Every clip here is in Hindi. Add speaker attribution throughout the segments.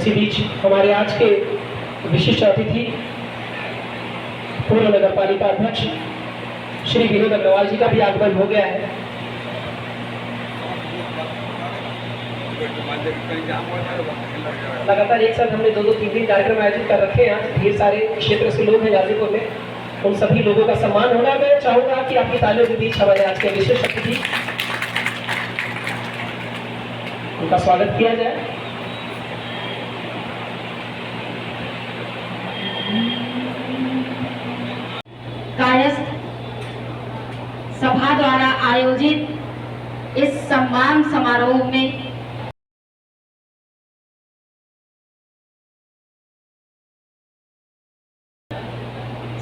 Speaker 1: इसी बीच हमारे आज के विशिष्ट अतिथि पूर्व नगर पालिका अध्यक्ष श्री विनोद अग्रवाल जी का भी आगमन हो गया है। लगातार एक साथ हमने दो तीन दिन कार्यक्रम आयोजित कर रखे हैं। आज ढेर सारे क्षेत्र से लोग हैं गाजीपुर में, उन सभी लोगों का सम्मान होना। मैं चाहूंगा कि आपकी तालियों के बीच हमारे आज के विशिष्ट अतिथि उनका स्वागत किया जाए।
Speaker 2: कायस्थ सभा द्वारा आयोजित इस सम्मान समारोह में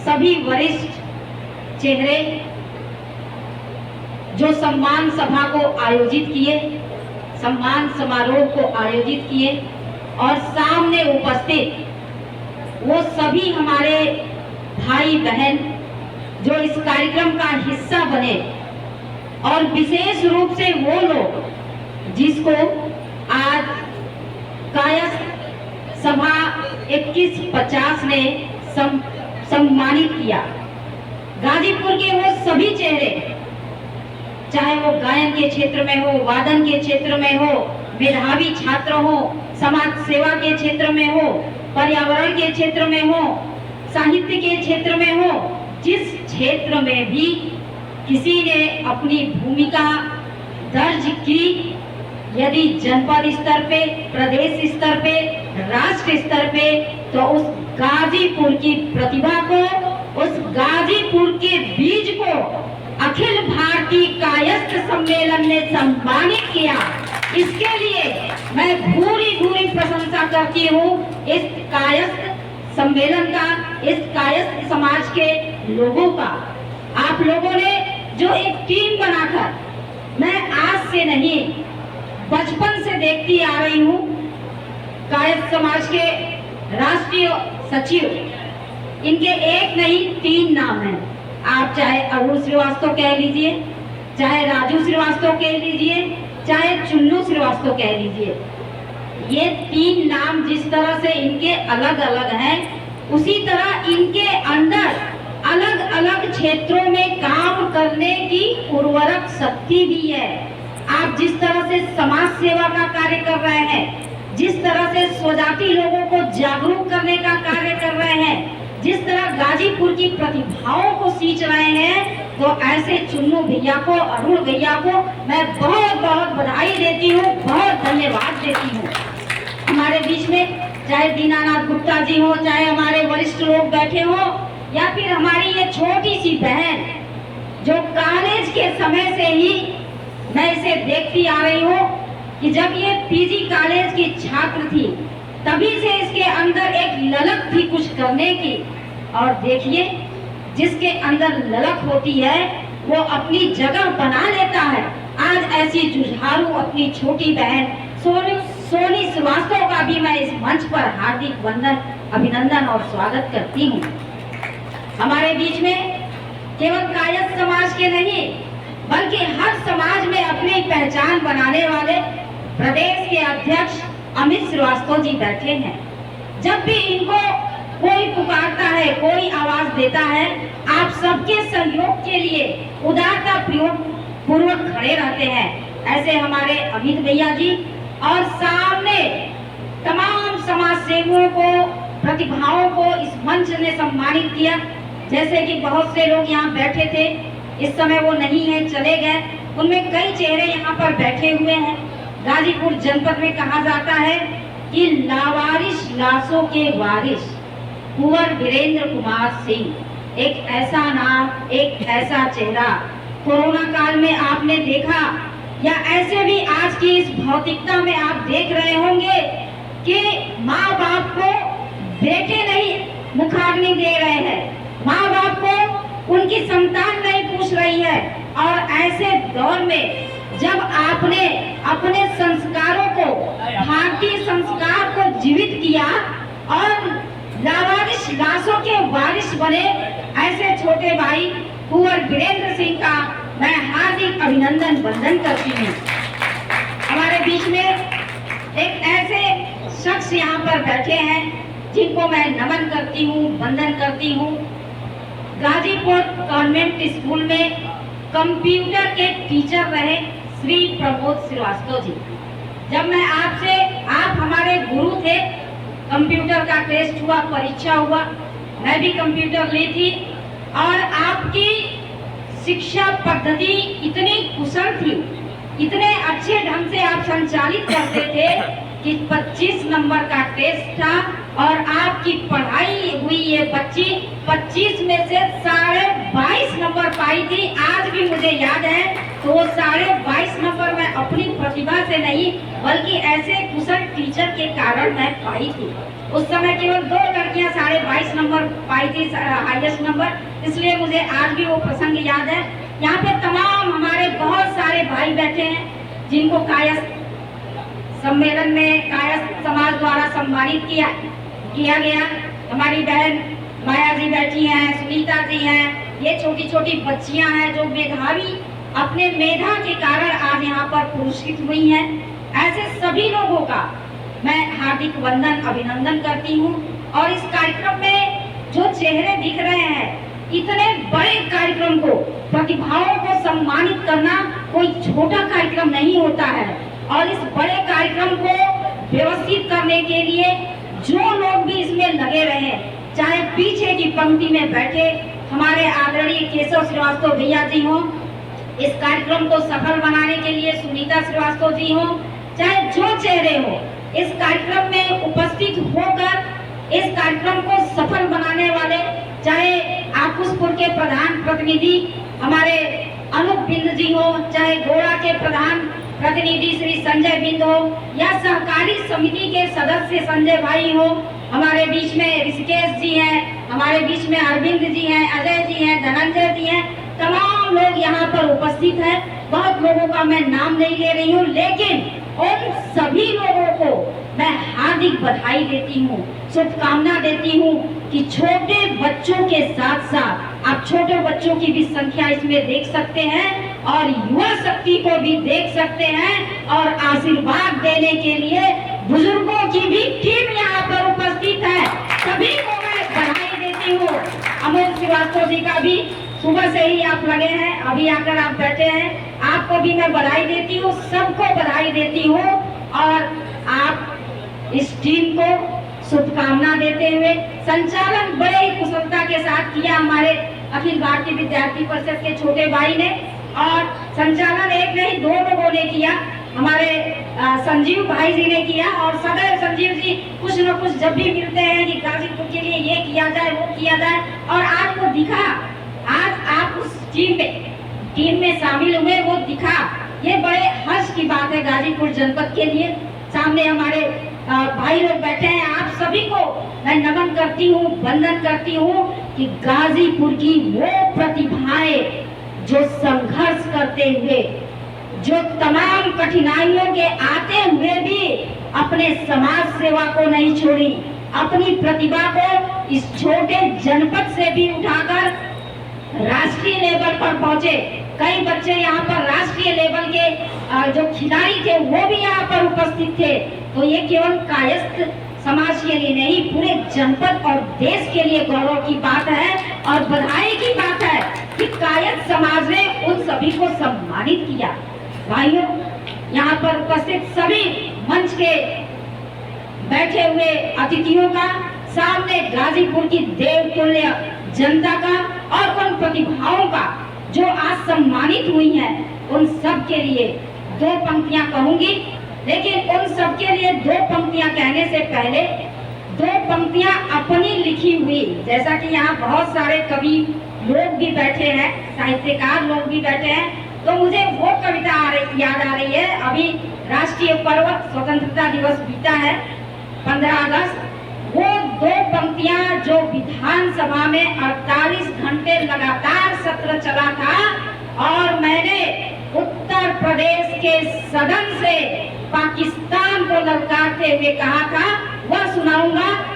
Speaker 2: सभी वरिष्ठ चेहरे जो सम्मान सभा को आयोजित किए, सम्मान समारोह को आयोजित किए और सामने उपस्थित वो सभी हमारे भाई बहन जो इस कार्यक्रम का हिस्सा बने, और विशेष रूप से वो लोग जिसको आज कायस्थ सभा 2150 ने सम्मानित किया। गाजीपुर के वो सभी चेहरे, चाहे वो गायन के क्षेत्र में हो, वादन के क्षेत्र में हो, मेधावी छात्र हो, समाज सेवा के क्षेत्र में हो, पर्यावरण के क्षेत्र में हो, साहित्य के क्षेत्र में हो, जिस क्षेत्र में भी किसी ने अपनी भूमिका दर्ज की, यदि जनपद स्तर पे, प्रदेश स्तर पे, राष्ट्र स्तर पे, तो उस गाजीपुर की प्रतिभा को, उस गाजीपुर के बीज को अखिल भारतीय कायस्थ सम्मेलन ने सम्मानित किया। इसके लिए मैं भूरी प्रशंसा करती हूँ इस कायस्थ सम्मेलन का, इस कायस्थ समाज के लोगों का। आप लोगों ने जो एक टीम बनाकर, मैं आज से नहीं बचपन से देखती आ रही हूँ, कायस्थ समाज के राष्ट्रीय सचिव, इनके एक नहीं 3 नाम हैं। आप चाहे अरुण श्रीवास्तव कह लीजिए, चाहे राजू श्रीवास्तव कह लीजिए, चाहे चुन्नू श्रीवास्तव कह लीजिए। ये 3 नाम जिस तरह से इनके अलग अलग हैं, उसी तरह इनके अंदर अलग अलग क्षेत्रों में काम करने की उर्वरक शक्ति भी है। आप जिस तरह से समाज सेवा का कार्य कर रहे हैं, जिस तरह से स्वजाति लोगों को जागरूक करने का कार्य कर रहे हैं, जिस तरह गाजीपुर की प्रतिभाओं को सींच रहे हैं, तो ऐसे चुन्नू भैया को, अरुण भैया को मैं बहुत बधाई देती हूँ, बहुत धन्यवाद देती हूँ। हमारे बीच में चाहे दीनानाथ गुप्ता जी हो, चाहे हमारे वरिष्ठ लोग बैठे हो, या फिर हमारी ये छोटी सी बहन जो कॉलेज के समय से ही मैं इसे देखती आ रही हूँ कि जब ये पीजी कॉलेज की छात्र थी, तभी से इसके अंदर एक ललक थी कुछ करने की। और देखिए, जिसके अंदर ललक होती है वो अपनी जगह बना लेता है। आज ऐसी जुझारू अपनी छोटी बहन सोनी श्रीवास्तव का भी मैं इस मंच पर हार्दिक अभिनंदन और स्वागत करती हूँ। हमारे बीच में केवल कायस्थ समाज के नहीं, बल्कि हर समाज में अपनी पहचान बनाने वाले प्रदेश के अध्यक्ष अमित श्रीवास्तव जी बैठे हैं। जब भी इनको कोई पुकारता है, कोई आवाज देता है, आप सबके सहयोग के लिए उदारता पूर्वक खड़े रहते हैं। ऐसे हमारे अमित भैया जी और सामने तमाम समाज सेवकों को, प्रतिभाओं को इस मंच ने सम्मानित किया। जैसे कि बहुत से लोग यहाँ बैठे थे, इस समय वो नहीं है, चले गए, उनमें कई चेहरे यहाँ पर बैठे हुए हैं। गाजीपुर जनपद में कहा जाता है कि लावारिश लाशों के वारिश कुंवर वीरेंद्र कुमार सिंह, एक ऐसा नाम, एक ऐसा चेहरा कोरोना काल में आपने देखा, या ऐसे भी आज की इस भौतिकता में आप देख रहे होंगे कि माँ बाप को बेटे नहीं मुखाग्नि दे रहे हैं, माँ बाप को उनकी संतान नहीं पूछ रही है। और ऐसे दौर में जब आपने अपने संस्कारों को, भारतीय संस्कार को जीवित किया और लावारिश लाशों के वारिस बने, ऐसे छोटे भाई कुंवर वीरेंद्र सिंह का मैं हार्दिक अभिनंदन वंदन करती हूँ। हमारे बीच में एक ऐसे शख्स यहाँ पर बैठे हैं जिनको मैं नमन करती हूँ, वंदन करती हूँ। गाजीपुर कॉन्वेंट स्कूल में कंप्यूटर के टीचर रहे श्री प्रमोद श्रीवास्तव जी। जब मैं आप हमारे गुरु थे, कंप्यूटर का टेस्ट हुआ, परीक्षा हुआ, मैं भी कंप्यूटर ली थी और आपकी शिक्षा पद्धति इतनी कुशल थी, इतने अच्छे ढंग से आप संचालित करते थे कि 25 नंबर का टेस्ट था और आपकी पढ़ाई हुई ये बच्ची 25 में से 22.5 नंबर पाई थी। आज भी मुझे याद है। तो वो 22.5 नंबर मैं अपनी प्रतिभा से नहीं बल्कि ऐसे कुशल टीचर के कारण मैं पाई थी। उस समय केवल 2 लड़कियां 22.5 नंबर पाई थी, हाईएस्ट नंबर, इसलिए मुझे आज भी वो प्रसंग याद है। यहाँ पे तमाम हमारे बहुत सारे भाई बैठे हैं जिनको कायस्थ सम्मेलन में कायस्थ समाज द्वारा सम्मानित किया गया। हमारी बहन माया जी बैठी हैं, सुनीता जी हैं, ये छोटी छोटी बच्चियां हैं जो मेधावी अपने मेधा के कारण आज यहाँ पर पुरस्कृत हुई हैं। ऐसे सभी लोगों का मैं हार्दिक वंदन अभिनंदन करती हूँ। और इस कार्यक्रम में जो चेहरे दिख रहे हैं, इतने बड़े कार्यक्रम को, प्रतिभाओं को सम्मानित करना कोई छोटा कार्यक्रम नहीं होता है। और इस बड़े कार्यक्रम को व्यवस्थित करने के लिए जो लोग भी इसमें लगे रहे, चाहे पीछे की पंक्ति में बैठे हमारे आदरणीय केशव श्रीवास्तव भैया जी हों, इस कार्यक्रम को सफल बनाने के लिए सुनीता श्रीवास्तव जी हों, चाहे जो चेहरे हो, इस कार्यक्रम में उपस्थित होकर इस कार्यक्रम को सफल बनाने वाले, चाहे आकुशपुर के प्रधान प्रतिनिधि हमारे अनूप बिंद जी हो, चाहे गोड़ा के प्रधान प्रतिनिधि श्री संजय बिंद हो, या सहकारी समिति के सदस्य संजय भाई हो, हमारे बीच में ऋषिकेश जी हैं, हमारे बीच में अरविंद जी हैं, अजय जी हैं, धनंजय जी हैं, तमाम लोग यहाँ पर उपस्थित हैं। बहुत लोगों का मैं नाम नहीं ले रही हूँ, लेकिन उन सभी लोगों को मैं हार्दिक बधाई देती हूँ, शुभकामना देती हूँ कि छोटे बच्चों के साथ साथ आप छोटे बच्चों की भी संख्या इसमें देख सकते हैं और युवा शक्ति को भी देख सकते हैं। और आशीर्वाद देने के लिए बुजुर्गों की भी टीम यहाँ पर उपस्थित है, सभी को मैं बधाई देती हूँ। अमोल श्रीवास्तव जी का भी सुबह से ही आप लगे हैं, अभी आकर आप बैठे हैं, आपको भी मैं बधाई देती हूँ, सबको बधाई देती हूँ। और आप इस टीम को शुभकामना देते हुए संचालन बड़े ही कुशलता के साथ किया हमारे अखिल भारतीय विद्यार्थी परिषद के छोटे भाई ने, और संचालन एक नहीं 2 लोगों ने किया, हमारे संजीव भाई जी ने किया। और सदैव संजीव जी कुछ न कुछ जब भी मिलते हैं कि गाजीपुर के लिए ये किया जाए, वो किया जाए, और आज वो दिखा, आज आप उस टीम में शामिल हुए, वो दिखा। ये बड़े हर्ष की बात है गाजीपुर जनपद के लिए। सामने हमारे भाई लोग बैठे हैं, आप सभी को मैं नमन करती हूँ, वंदन करती हूँ कि गाजीपुर की वो प्रतिभाएं जो संघर्ष करते हुए, जो तमाम कठिनाइयों के आते हुए भी अपने समाज सेवा को नहीं छोड़ी, अपनी प्रतिभा को इस छोटे जनपद से भी उठाकर राष्ट्रीय लेवल पर पहुंचे। कई बच्चे यहाँ पर राष्ट्रीय लेवल के जो खिलाड़ी थे वो भी यहाँ पर उपस्थित थे। तो ये केवल कायस्थ समाज के लिए नहीं, पूरे जनपद और देश के लिए गौरव की बात है और बधाई की बात है कि कायस्थ समाज ने उन सभी को सम्मानित किया। भाइयों, यहाँ पर उपस्थित सभी मंच के बैठे हुए अतिथियों का, सामने गाजीपुर की देवतुल्य जनता का और उन प्रतिभाओं का जो आज सम्मानित हुई हैं, उन सब के लिए 2 पंक्तियां कहूंगी। लेकिन उन सब के लिए 2 पंक्तियां कहने से पहले 2 पंक्तियां अपनी लिखी हुई, जैसा कि यहाँ बहुत सारे कवि लोग भी बैठे हैं, साहित्यकार लोग भी बैठे हैं, तो मुझे वो कविता याद आ रही है। अभी राष्ट्रीय पर्व स्वतंत्रता दिवस बीता है 15 अगस्त, वो 2 पंक्तियां जो विधानसभा में 48 घंटे लगातार सत्र चला था और मैंने उत्तर प्रदेश के सदन से पाकिस्तान को ललकारते हुए कहा था, वह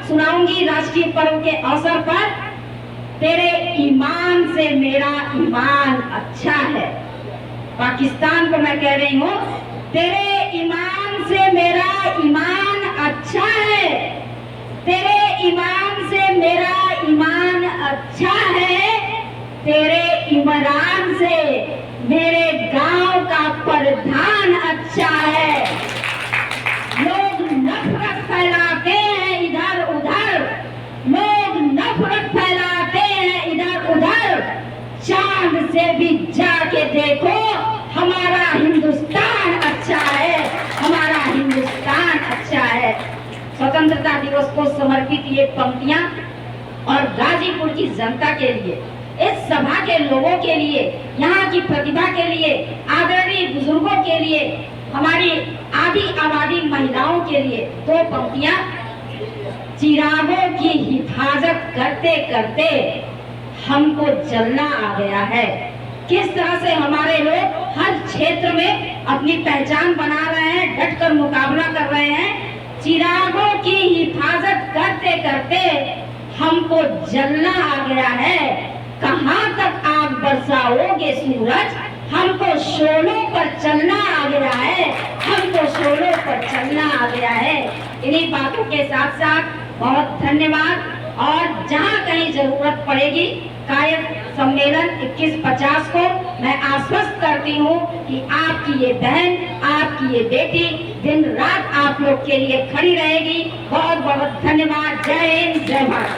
Speaker 2: सुनाऊंगी राष्ट्रीय पर्व के अवसर पर। तेरे ईमान से मेरा ईमान अच्छा है। पाकिस्तान को मैं कह रही हूँ, तेरे ईमान से मेरा ईमान अच्छा है, तेरे ईमान से मेरा ईमान अच्छा है, तेरे इमरान से मेरे गांव का प्रधान अच्छा है। लोग नफरत फैलाते हैं इधर उधर, लोग नफरत फैलाते हैं इधर उधर, चांद से भी जाके देखो हमारा हिंदुस्तान अच्छा है, हमारा हिंदुस्तान अच्छा है। स्वतंत्रता दिवस को समर्पित ये पंक्तियां और गाजीपुर की जनता के लिए, इस सभा के लोगों के लिए, यहाँ की प्रतिभा के लिए, आदरणीय बुजुर्गों के लिए, हमारी आधी आबादी महिलाओं के लिए दो पंक्तियां। चिरागों की हिफाजत करते करते हमको जलना आ गया है। किस तरह से हमारे लोग हर क्षेत्र में अपनी पहचान बना रहे हैं, डटकर मुकाबला कर रहे हैं। चिरागों की हिफाजत करते करते हमको जलना आ गया है। कहाँ तक आग बरसाओगे सूरज, हमको शोलों पर चलना आ गया है, हमको शोलों पर चलना आ गया है। इन्हीं बातों के साथ साथ बहुत धन्यवाद। और जहाँ कहीं जरूरत पड़ेगी कायद सम्मेलन 2150 को मैं आश्वस्त करती हूँ कि आपकी ये बहन, आपकी ये बेटी दिन रात आप लोग के लिए खड़ी रहेगी। बहुत बहुत धन्यवाद। जय हिंद, जय भारत।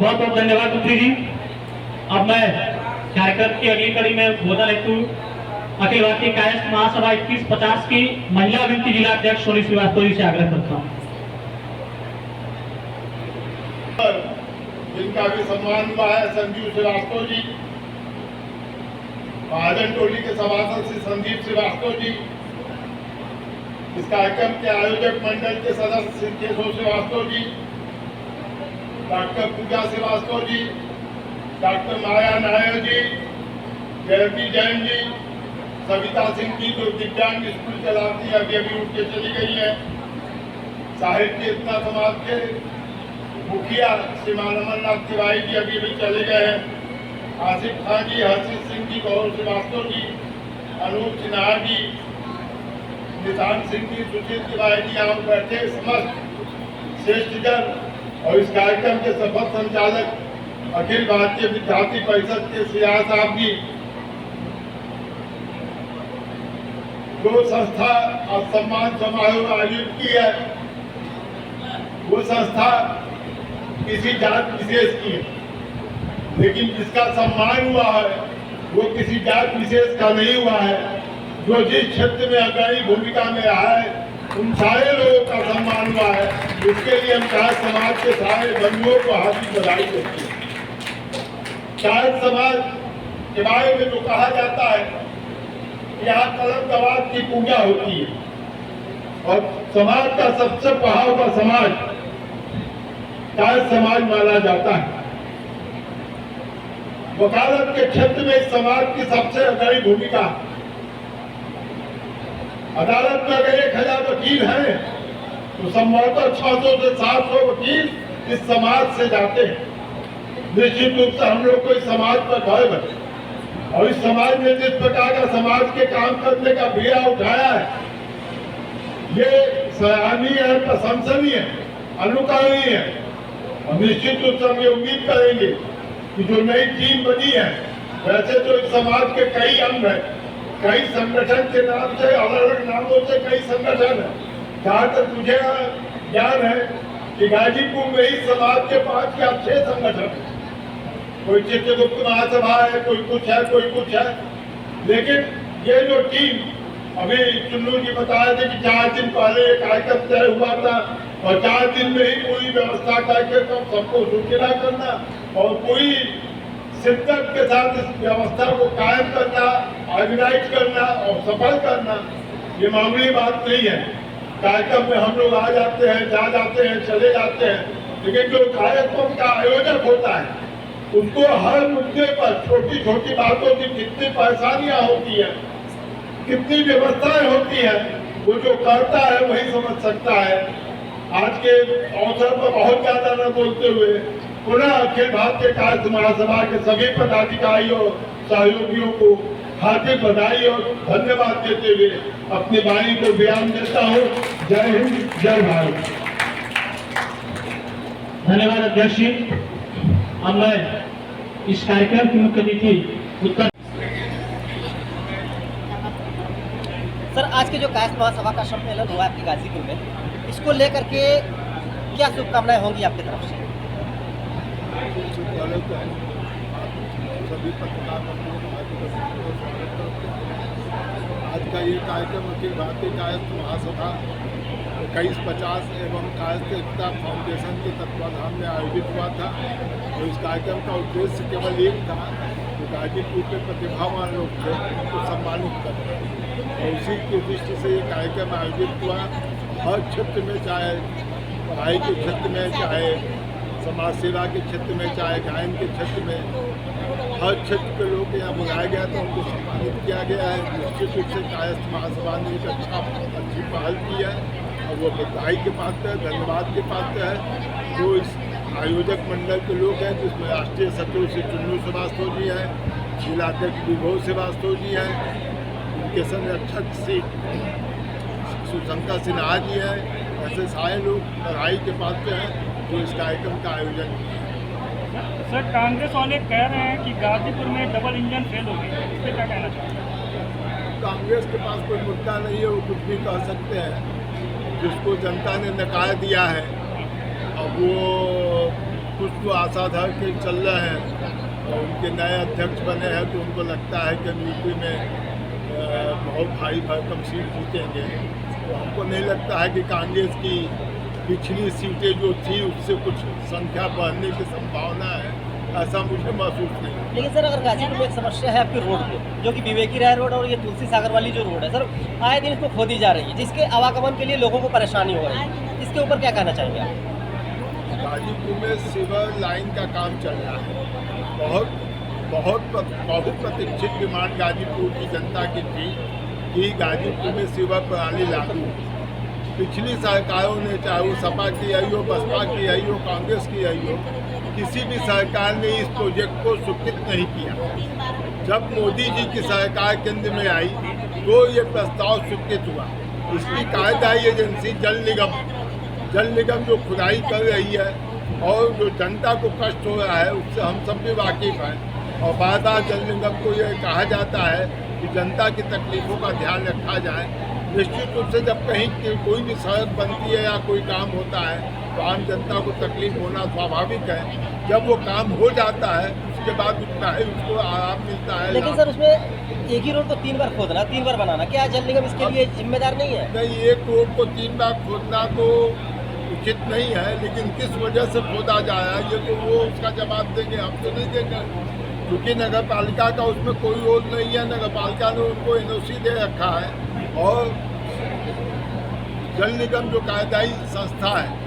Speaker 3: बहुत बहुत धन्यवाद मंत्री जी। अब मैं कार्यक्रम की अगली कड़ी में बोलना हेतु अखिल भारतीय कायस्थ महासभा 2150 की महिला वित्त जिला अध्यक्ष सोनी श्रीवास्तव जी से आग्रह करता हूँ।
Speaker 4: जिनका भी सम्मान हुआ है संजीव श्रीवास्तव जी, महाजन टोली के सभासद श्री संदीप श्रीवास्तव जी, इस कार्यक्रम के आयोजक मंडल के सदस्य श्री केशव श्रीवास्तव जी, डॉक्टर पूजा श्रीवास्तव जी, डॉक्टर माया नायर जी, जयंती जैन जी, सविता सिंह जी जो दिव्यांग स्कूल चलाती है, अभी उठ के चली गई है, साहित्य इतना समाज के मुखिया श्रीमान अमरनाथ तिवारी जी अभी भी चले गए हैं, आसिफ खान जी, हर्षित सिंह जी, गौरव श्रीवास्तव जी, अनूप सिन्हा जी, निशान सिंह जी, सुशील तिवारी जी, यहाँ बैठे समस्त श्रेष्ठ जन और इस कार्यक्रम के सफल संचालक अखिल भारतीय विद्यार्थी परिषद के सियार साहब जी, जो संस्था सम्मान समारोह आयोजित की है वो संस्था किसी जात विशेष की है, लेकिन जिसका सम्मान हुआ है वो किसी जात विशेष का नहीं हुआ है। जो जिस क्षेत्र में अग्रणी भूमिका में रहा है उन सारे लोगों का सम्मान हुआ है। इसके लिए हम चार समाज के सारे बंधुओं को हार्दिक बधाई देते हैं। चार समाज के बारे में जो कहा जाता है, यहाँ कलंकवाद की पूजा होती है और समाज का सबसे पढ़ा हुआ समाज चार समाज माना जाता है। वकालत के क्षेत्र में इस समाज की सबसे अग्रणी भूमिका। अदालत में अगर 1000 वकील हैं तो संभवतः 600 से 700 वकील इस समाज से जाते हैं। निश्चित रूप से हम लोग को इस समाज पर गर्व है और इस समाज ने जिस प्रकार का समाज के काम करने का बीड़ा उठाया है ये सराहनीय है, प्रशंसनीय है, अनुकरणीय है। और निश्चित रूप से हम ये उम्मीद करेंगे कि जो नई टीम बनी है, वैसे तो इस समाज के कई अंग हैं, कई संगठन के नाम से अलग अलग नामों से कई संगठन है। जहाँ तक मुझे ज्ञान है कि गाजीपुर में ही समाज के 5 या 6 संगठन है। कोई चित्रगुप्त महासभा है, कोई कुछ है, कोई कुछ है। लेकिन ये जो टीम अभी चुन्नू जी बता रहे थे कि 4 दिन पहले एक कार्यक्रम तय हुआ था और 4 दिन में ही पूरी व्यवस्था करके सबको सूचना करना और पूरी शिद्दत के साथ इस व्यवस्था को कायम करना, ऑर्गेनाइज करना और सफल करना, ये मामूली बात नहीं है। कार्यक्रम में हम लोग आ जाते हैं, जा जाते हैं, चले जाते हैं, लेकिन जो कार्यक्रम का आयोजक होता है उसको हर मुद्दे पर छोटी छोटी बातों की कितनी परेशानियां होती है, कितनी व्यवस्थाएं होती है, वो जो करता है वही समझ सकता है। आज के अवसर पर बहुत ज्यादा न बोलते हुए पुनः अखिल भारतीय कायस्थ महासभा के सभी पदाधिकारियों सहयोगियों को हार्दिक बधाई और धन्यवाद देते हुए अपनी वाणी को विराम देता हूँ। जय हिंद, जय भारत।
Speaker 3: धन्यवाद अध्यक्ष जी। अब मैं इस कार्यक्रम की मुख्य अतिथि उत्तर
Speaker 5: सर, आज के जो कायस्थ महासभा का सम्मेलन हुआ आपके गाजीपुर में, इसको लेकर के क्या शुभकामनाएं होंगी आपकी तरफ से?
Speaker 4: पहले तो सभी पत्रकार बंधुओं को स्वागत करते हैं। आज का ये कार्यक्रम अखिल भारतीय कायस्थ महासभा 2150 एवं कायस्थ एकता फाउंडेशन के तत्वाधान में आयोजित हुआ था। और इस कार्यक्रम का उद्देश्य केवल एक था कि गाजीपुर के प्रतिभावान लोग थे उनको सम्मानित करना, और उसी की दृष्टि से ये कार्यक्रम आयोजित हुआ। हर क्षेत्र में, चाहे पढ़ाई के क्षेत्र में, चाहे समाज सेवा के क्षेत्र में, चाहे गायन के क्षेत्र में, हर क्षेत्र के लोग यहाँ बुलाया गया था, उनको सम्मानित किया गया है। निश्चित रूप से कायस्थ महासभा ने एक अच्छी पहल की है और वो बधाई के पात्र है, धन्यवाद के पात्र है। जो इस आयोजक मंडल के लोग हैं, जिसमें राष्ट्रीय सचिव श्री चुन्नू श्रीवास्तव जी हैं, जिलाध्यक्ष विभव श्रीवास्तव जी हैं, उनके संरक्षक श्री सुशंकर सिन्हा जी हैं। ऐसे सारे लोग बधाई के पात्र हैं जो इस कार्यक्रम का आयोजन किया।
Speaker 3: सर, कांग्रेस वाले कह रहे हैं कि गाजीपुर में डबल इंजन फेल हो गई, इस पर क्या कहना चाहते हैं?
Speaker 4: कांग्रेस के पास कोई मुद्दा नहीं है, वो कुछ भी कह सकते हैं। जिसको जनता ने नकार दिया है, अब वो कुछ तो आशा धर के चल रहे हैं और उनके नए अध्यक्ष बने हैं, तो उनको लगता है कि यूपी में बहुत भारी भरकम सीट जीतेंगे। तो हमको नहीं लगता है कि कांग्रेस की पिछली सीटें जो थी उससे कुछ संख्या बढ़ने की संभावना है, ऐसा मुझे महसूस नहीं।
Speaker 5: लेकिन सर, अगर गाजीपुर में एक समस्या है आपकी रोड पे, जो कि विवेकी राय रोड और ये तुलसी सागर वाली जो रोड है सर, आए दिन इसको खोदी जा रही है, जिसके आवागमन के लिए लोगों को परेशानी हो रही है। इसके ऊपर क्या कहना चाहेंगे आप?
Speaker 4: गाजीपुर में सीवर लाइन का काम चल रहा है। बहुत प्रतीक्षित डिमांड गाजीपुर की जनता की थी कि गाजीपुर में सीवर प्रणाली लागू हो। पिछली सरकारों ने, चाहे वो सपा की आई हो, बसपा की आई हो, कांग्रेस की आई हो, किसी भी सरकार ने इस प्रोजेक्ट को स्वीकृत नहीं किया। जब मोदी जी की सरकार केंद्र में आई तो ये प्रस्ताव स्वीकृत हुआ। इसकी कार्यदायी एजेंसी जल निगम जो खुदाई कर रही है और जो जनता को कष्ट हो रहा है, उससे हम सब भी वाकिफ हैं। और बार बार जल निगम को ये कहा जाता है कि जनता की तकलीफों का ध्यान रखा जाए। निश्चित रूप से जब कहीं कोई भी सड़क बनती है या कोई काम होता है तो आम जनता को तकलीफ होना स्वाभाविक है। जब वो काम हो जाता है उसके बाद उतना ही उसको आराम मिलता है।
Speaker 5: लेकिन सर, उसमें एक ही रोड को 3 बार खोदना, 3 बार बनाना, क्या जल निगम इसके लिए जिम्मेदार नहीं है?
Speaker 4: नहीं, एक रोड को 3 बार खोदना तो उचित नहीं है, लेकिन किस वजह से खोदा जा रहा है ये तो वो उसका जवाब देंगे, हम तो नहीं देंगे। क्योंकि नगर पालिका का उसमें कोई रोल नहीं है। नगर पालिका ने उनको एनओसी दे रखा है और जल निगम जो कार्यदायी संस्था है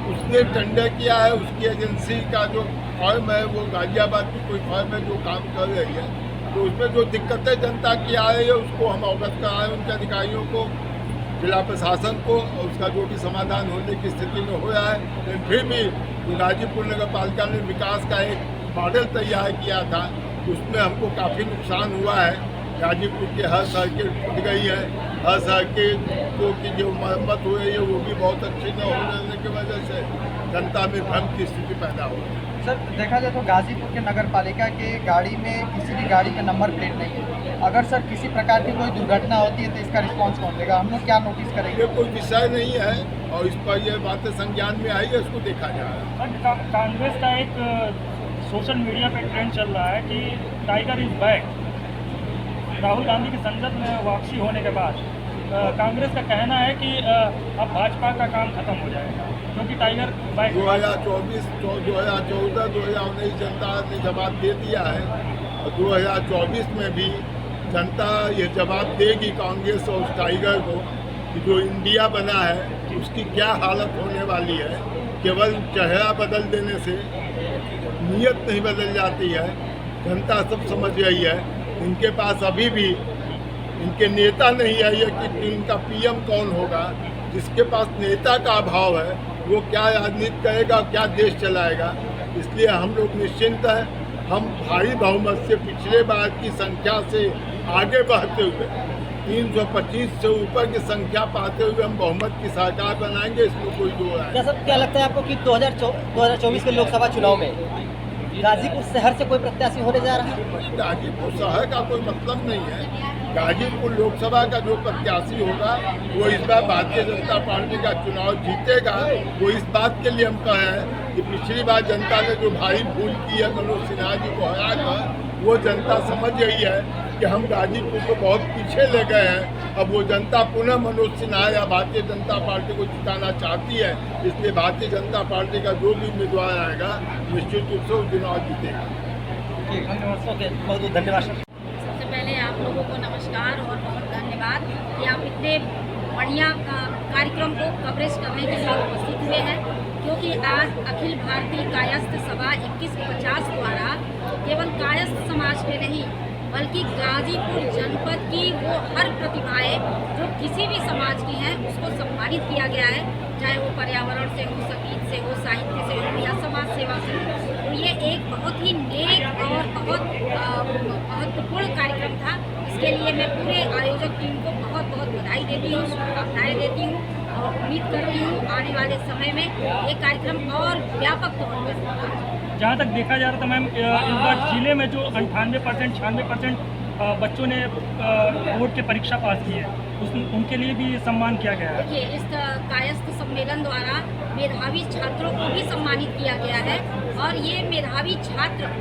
Speaker 4: उसने टेंडर किया है। उसकी एजेंसी का जो फर्म है वो गाजियाबाद की कोई फर्म है जो काम कर रही है। तो उसमें जो दिक्कतें जनता की आ रही है उसको हम अवगत कराएं उनके अधिकारियों को, जिला प्रशासन को, और उसका जो भी समाधान होने की स्थिति में हो रहा है। लेकिन फिर भी गाजीपुर नगर पालिका ने विकास का एक मॉडल तैयार किया था, उसमें हमको काफ़ी नुकसान हुआ है। गाजीपुर की हर सड़कें टूट गई है, हर सड़कें की जो मरम्मत हो रही है वो भी बहुत अच्छी न होने की वजह से जनता में भ्रम की स्थिति पैदा हो रही है।
Speaker 6: सर, देखा जाए तो गाजीपुर के नगर पालिका के गाड़ी में किसी भी गाड़ी का नंबर प्लेट नहीं है। अगर सर किसी प्रकार की कोई दुर्घटना होती है तो इसका रिस्पांस कौन देगा? हम लोग क्या नोटिस करेंगे?
Speaker 4: ये कोई विषय नहीं है और इस पर ये बातें संज्ञान में आई है, इसको देखा जा रहा है।
Speaker 3: कांग्रेस का एक सोशल मीडिया पे ट्रेंड चल रहा है कि tiger is back. Rahul Gandhi की संसद में वापसी होने के बाद कांग्रेस का कहना है कि अब भाजपा का काम खत्म हो जाएगा क्योंकि टाइगर बैक।
Speaker 4: 2024, 2014, 2019 जनता ने जवाब दे दिया है और 2024 में भी जनता ये जवाब देगी कांग्रेस और उस टाइगर को कि जो इंडिया बना है उसकी क्या हालत होने वाली है। केवल चेहरा बदल देने से नीयत नहीं बदल जाती है। जनता सब समझ रही है। इनके पास अभी भी इनके नेता नहीं आई है कि इनका पीएम कौन होगा। जिसके पास नेता का अभाव है वो क्या राजनीति करेगा, क्या देश चलाएगा। इसलिए हम लोग निश्चिंत हैं। हम भारी बहुमत से पिछले बार की संख्या से आगे बढ़ते हुए 325 से ऊपर की संख्या पाते हुए हम बहुमत की सरकार बनाएंगे, इसमें कोई दो राय
Speaker 5: क्या सर, क्या लगता है आपको कि 2024 के लोकसभा चुनाव में गाजीपुर शहर से कोई प्रत्याशी होने जा रहा है?
Speaker 4: गाजीपुर शहर का कोई मतलब नहीं है। गाजीपुर लोकसभा का जो प्रत्याशी होगा वो इस बार भारतीय जनता पार्टी का चुनाव जीतेगा। वो इस बात के लिए हम कहे हैं कि पिछली बार जनता ने जो भारी भूल की है मनोज सिन्हा जी को हरा कर, वो जनता समझ रही है कि हम गाजीपुर को बहुत पीछे ले गए हैं। अब वो जनता पुनः मनोज सिन्हा या भारतीय जनता पार्टी को जिताना चाहती है, इसलिए भारतीय जनता पार्टी का जो भी उम्मीदवार आएगा निश्चित रूप से वो चुनाव जीतेगा।
Speaker 5: ओके, बहुत बहुत धन्यवाद सर।
Speaker 7: सबसे पहले आप लोगों को नमस्कार और बहुत धन्यवाद कि आप इतने बढ़िया कार्यक्रम को कवरेज करने के लिए उपस्थित हुए हैं, क्योंकि आज अखिल भारतीय कायस्थ सभा 2150 द्वारा केवल कायस्थ समाज के नहीं बल्कि गाजीपुर जनपद की वो हर प्रतिभाएं जो किसी भी समाज की हैं उसको सम्मानित किया गया है, चाहे वो पर्यावरण से हो, संगीत से हो, साहित्य से हो या समाज सेवा से हो। तो ये एक बहुत ही नेक और बहुत महत्वपूर्ण कार्यक्रम था। इसके लिए मैं पूरे आयोजक टीम को बहुत बहुत बधाई देती हूँ, शुभकामनाएं देती हूँ और उम्मीद करती हूँ आने वाले समय में ये कार्यक्रम और व्यापक तौर पर होगा।
Speaker 3: जहाँ तक देखा जा रहा था मैम, इस बार जिले में जो 98% 96% बच्चों ने बोर्ड की परीक्षा पास की है, उनके लिए भी सम्मान किया गया है।
Speaker 7: देखिए, इस कायस्थ सम्मेलन द्वारा मेधावी छात्रों को भी सम्मानित किया गया है और ये मेधावी छात्र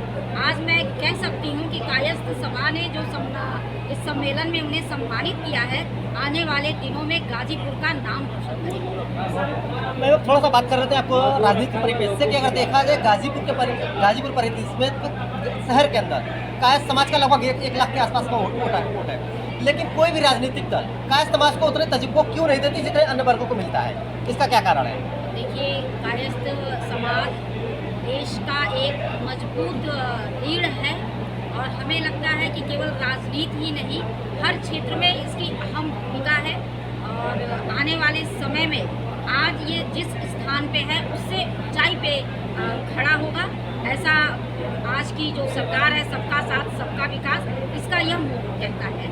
Speaker 7: आज मैं कह सकती हूँ कि कायस्थ सभा ने जो इस सम्मेलन में उन्हें सम्मानित किया है, आने वाले दिनों में गाजीपुर का नाम रोशन करेगा।
Speaker 5: मैं थोड़ा सा बात कर रहे थे आपको राजनीतिक परिप्रेक्ष्य से कि अगर देखा जाए गाजीपुर परिदृश्य में शहर के अंदर कायस्थ समाज का लगभग 1 लाख के आसपास का वोट है, लेकिन कोई भी राजनीतिक दल कायस्थ समाज को उतने तजुर्बे क्यों नहीं देती जितने अन्य वर्गों को मिलता है? इसका क्या कारण है?
Speaker 7: देखिए, कायस्थ समाज देश का एक मजबूत रीढ़ है और हमें लगता है कि केवल राजनीति ही नहीं, हर क्षेत्र में इसकी अहम भूमिका है और आने वाले समय में आज ये जिस स्थान पे है उससे ऊंचाई पे खड़ा होगा। ऐसा आज की जो सरकार है, सबका साथ सबका विकास, इसका यह मोटो कहता है।